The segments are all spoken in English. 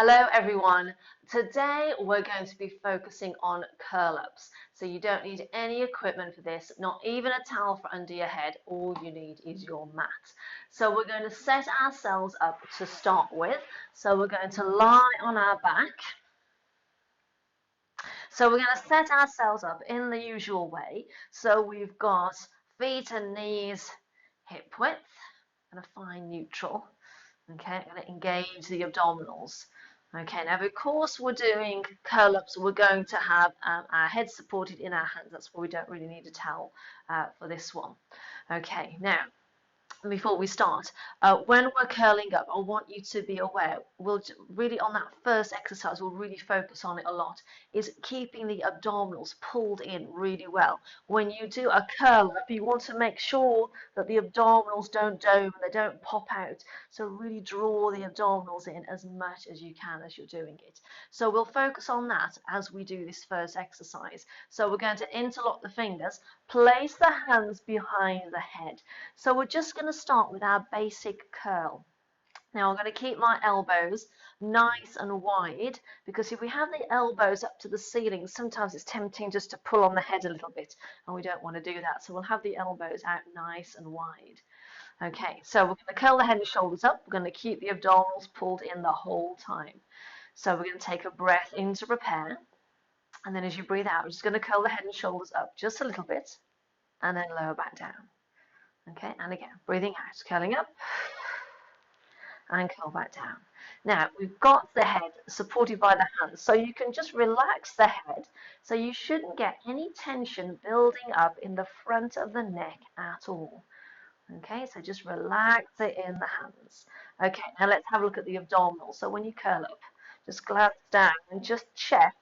Hello everyone. Today we're going to be focusing on curl-ups. So you don't need any equipment for this, not even a towel for under your head. All you need is your mat. So we're going to set ourselves up to start with. So we're going to lie on our back. So we're going to set ourselves up in the usual way. So we've got feet and knees hip width and a fine neutral. Okay, I'm going to engage the abdominals. Okay, now because we're doing curl-ups, we're going to have our head supported in our hands. That's why we don't really need a towel for this one. Okay, now before we start, when we're curling up, I want you to be aware, we'll really on that first exercise, we'll really focus on it a lot, is keeping the abdominals pulled in really well. When you do a curl up, you want to make sure that the abdominals don't dome, they don't pop out. So really draw the abdominals in as much as you can as you're doing it. So we'll focus on that as we do this first exercise. So we're going to interlock the fingers, place the hands behind the head. So we're just going to start with our basic curl. Now I'm going to keep my elbows nice and wide because if we have the elbows up to the ceiling, sometimes it's tempting just to pull on the head a little bit and we don't want to do that. So we'll have the elbows out nice and wide. Okay, so we're going to curl the head and shoulders up. We're going to keep the abdominals pulled in the whole time. So we're going to take a breath in to prepare. And then as you breathe out, we're just going to curl the head and shoulders up just a little bit and then lower back down. Okay, and again, breathing out, curling up and curl back down. Now, we've got the head supported by the hands, so you can just relax the head, so you shouldn't get any tension building up in the front of the neck at all. Okay, so just relax it in the hands. Okay, now let's have a look at the abdominals. So when you curl up, just glance down and just check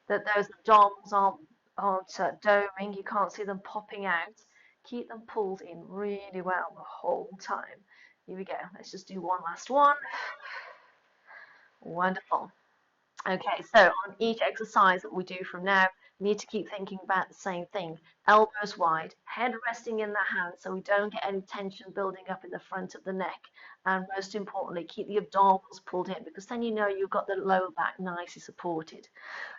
that those abdominals aren't doming, you can't see them popping out. Keep them pulled in really well the whole time. Here we go. Let's just do one last one. Wonderful. Okay, so on each exercise that we do from now, we need to keep thinking about the same thing. Elbows wide, head resting in the hands so we don't get any tension building up in the front of the neck. And most importantly, keep the abdominals pulled in because then you know you've got the lower back nicely supported.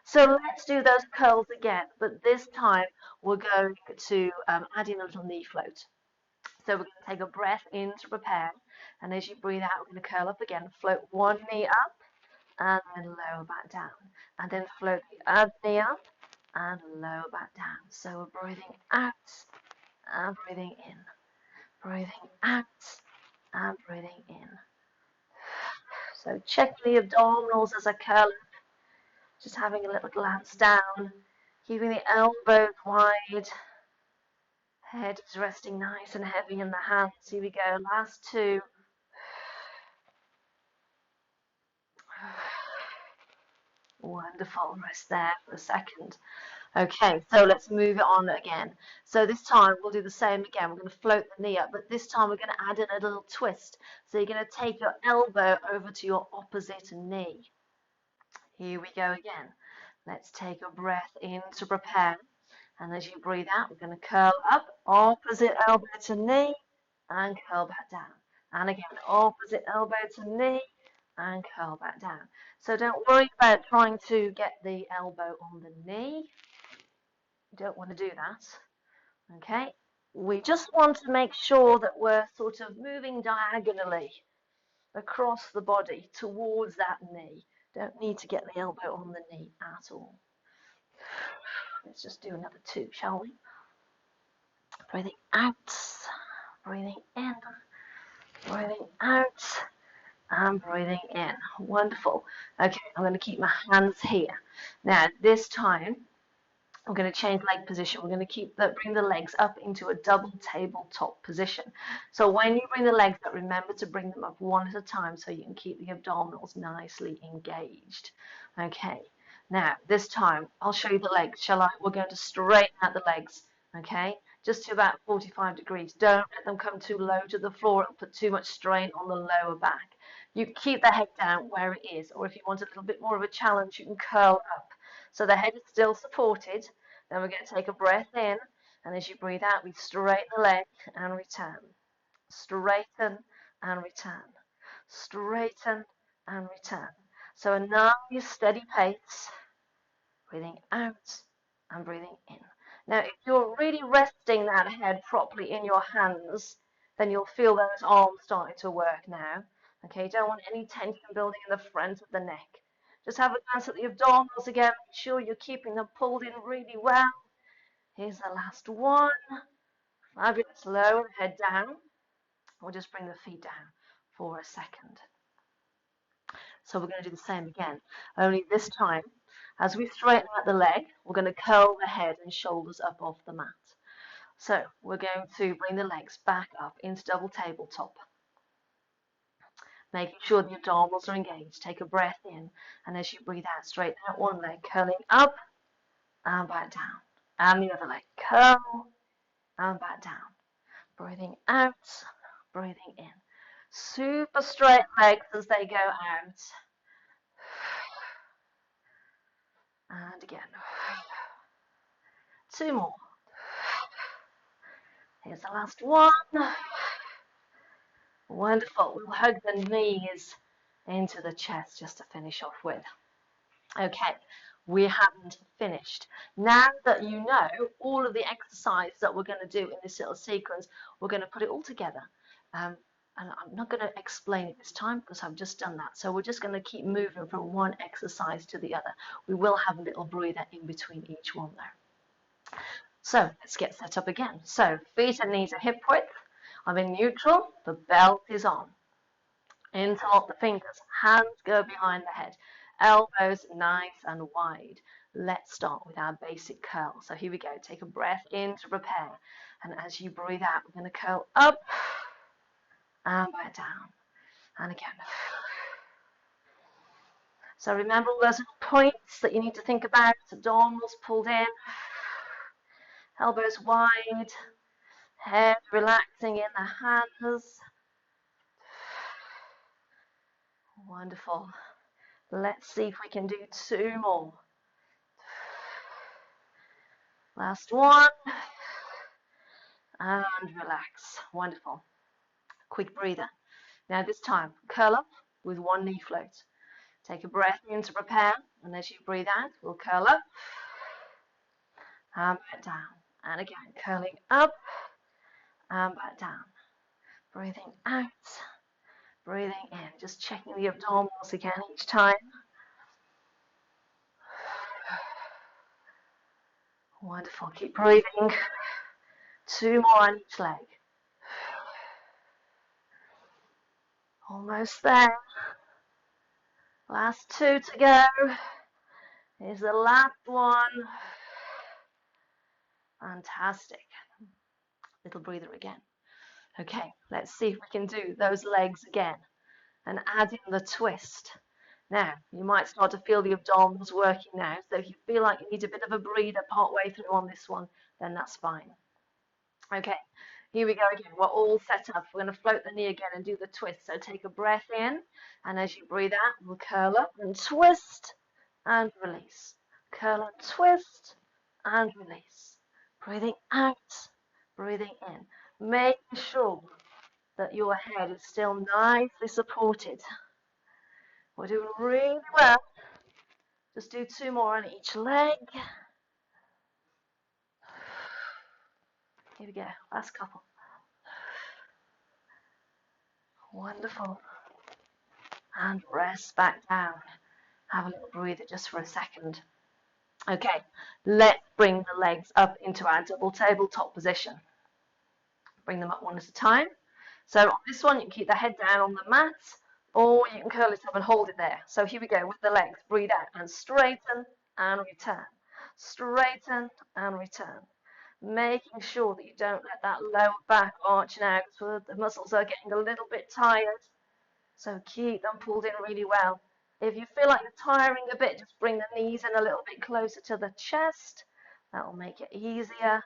So let's do those curls again, but this time we're going to add in a little knee float. So we're going to take a breath in to prepare. And as you breathe out, we're going to curl up again. Float one knee up and then lower back down. And then float the other knee up and lower back down. So we're breathing out and breathing in. Breathing out and breathing in. So check the abdominals as I curl up. Just having a little glance down. Keeping the elbows wide. Head is resting nice and heavy in the hands. Here we go. Last two. Wonderful. Rest there for a second. Okay, so let's move it on again. So this time we'll do the same again. We're going to float the knee up, but this time we're going to add in a little twist. So you're going to take your elbow over to your opposite knee. Here we go again. Let's take a breath in to prepare. And as you breathe out, we're going to curl up, opposite elbow to knee, and curl back down. And again, opposite elbow to knee, and curl back down. So don't worry about trying to get the elbow on the knee. You don't want to do that. Okay? We just want to make sure that we're sort of moving diagonally across the body towards that knee. Don't need to get the elbow on the knee at all. Let's just do another two, shall we? Breathing out, breathing in, breathing out, and breathing in. Wonderful. Okay, I'm going to keep my hands here. Now, this time, I'm going to change leg position. We're going to bring the legs up into a double tabletop position. So when you bring the legs up, remember to bring them up one at a time so you can keep the abdominals nicely engaged. Okay. Now, this time, I'll show you the legs, shall I? We're going to straighten out the legs, okay? Just to about 45 degrees. Don't let them come too low to the floor. It'll put too much strain on the lower back. You keep the head down where it is, or if you want a little bit more of a challenge, you can curl up. So the head is still supported. Then we're going to take a breath in, and as you breathe out, we straighten the leg and return. Straighten and return. Straighten and return. So a nice steady pace, breathing out and breathing in. Now, if you're really resting that head properly in your hands, then you'll feel those arms starting to work now. Okay, you don't want any tension building in the front of the neck. Just have a glance at the abdominals again. Make sure you're keeping them pulled in really well. Here's the last one. Fabulous. Lower the head down. We'll just bring the feet down for a second. So we're going to do the same again, only this time, as we straighten out the leg, we're going to curl the head and shoulders up off the mat. So we're going to bring the legs back up into double tabletop, making sure the abdominals are engaged. Take a breath in, and as you breathe out, straighten out one leg, curling up and back down, and the other leg, curl and back down. Breathing out, breathing in. Super straight legs as they go out. And again. 2 more. Here's the last one. Wonderful. We'll hug the knees into the chest just to finish off with. Okay, we haven't finished. Now that you know all of the exercises that we're going to do in this little sequence, we're going to put it all together. And I'm not going to explain it this time because I've just done that. So we're just going to keep moving from one exercise to the other. We will have a little breather in between each one though. So let's get set up again. So feet and knees are hip width. I'm in neutral. The belt is on. Interlock the fingers. Hands go behind the head. Elbows nice and wide. Let's start with our basic curl. So here we go. Take a breath in to prepare. And as you breathe out, we're going to curl up and back down. And again. So remember all those points that you need to think about. Abdominals pulled in. Elbows wide. Head relaxing in the hands. Wonderful. Let's see if we can do 2 more. Last one. And relax. Wonderful. Quick breather. Now this time, curl up with one knee float. Take a breath in to prepare, and as you breathe out, we'll curl up and back down. And again, curling up and back down. Breathing out, breathing in. Just checking the abdominals again each time. Wonderful. Keep breathing. 2 more on each leg. Almost there. Last 2 to go. Here's the last one. Fantastic. Little breather again. Okay, let's see if we can do those legs again and add in the twist. Now, you might start to feel the abdominals working now, so if you feel like you need a bit of a breather part way through on this one, then that's fine. Okay, here we go again. We're all set up. We're going to float the knee again and do the twist. So take a breath in, and as you breathe out, we'll curl up and twist and release. Curl and twist and release. Breathing out, breathing in. Making sure that your head is still nicely supported. We're doing really well. Just do 2 more on each leg. Here we go, last couple. Wonderful. And rest back down. Have a little breather just for a second. Okay, let's bring the legs up into our double tabletop position. Bring them up one at a time. So on this one, you can keep the head down on the mat, or you can curl it up and hold it there. So here we go with the legs. Breathe out and straighten and return. Straighten and return. Making sure that you don't let that lower back arch now, because the muscles are getting a little bit tired. So keep them pulled in really well. If you feel like you're tiring a bit, just bring the knees in a little bit closer to the chest. That will make it easier.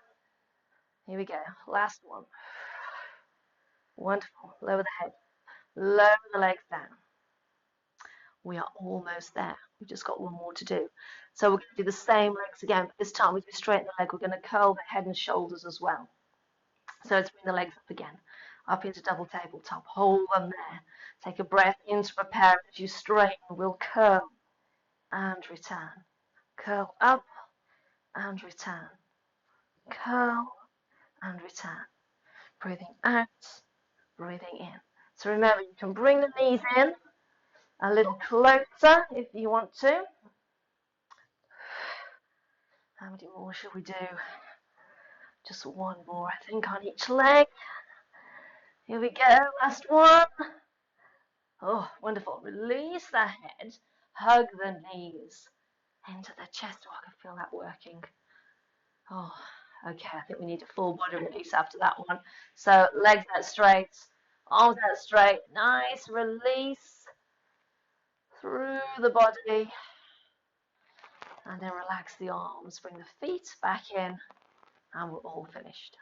Here we go. Last one. Wonderful. Lower the head. Lower the legs down. We are almost there. We've just got one more to do. So we're going to do the same legs again, but this time as we straighten the leg, we're going to curl the head and shoulders as well. So let's bring the legs up again. up into double tabletop. Hold them there. Take a breath in to prepare as you straighten. We'll curl and return. Curl up and return. Curl and return. Breathing out, breathing in. So remember, you can bring the knees in a little closer if you want to. How many more should we do? Just one more, I think, on each leg. Here we go, last one. Oh, wonderful. Release the head, hug the knees into the chest. Oh, I can feel that working. Oh, okay, I think we need a full body release after that one. So legs out straight, arms out straight. Nice release through the body. And then relax the arms, bring the feet back in, and we're all finished.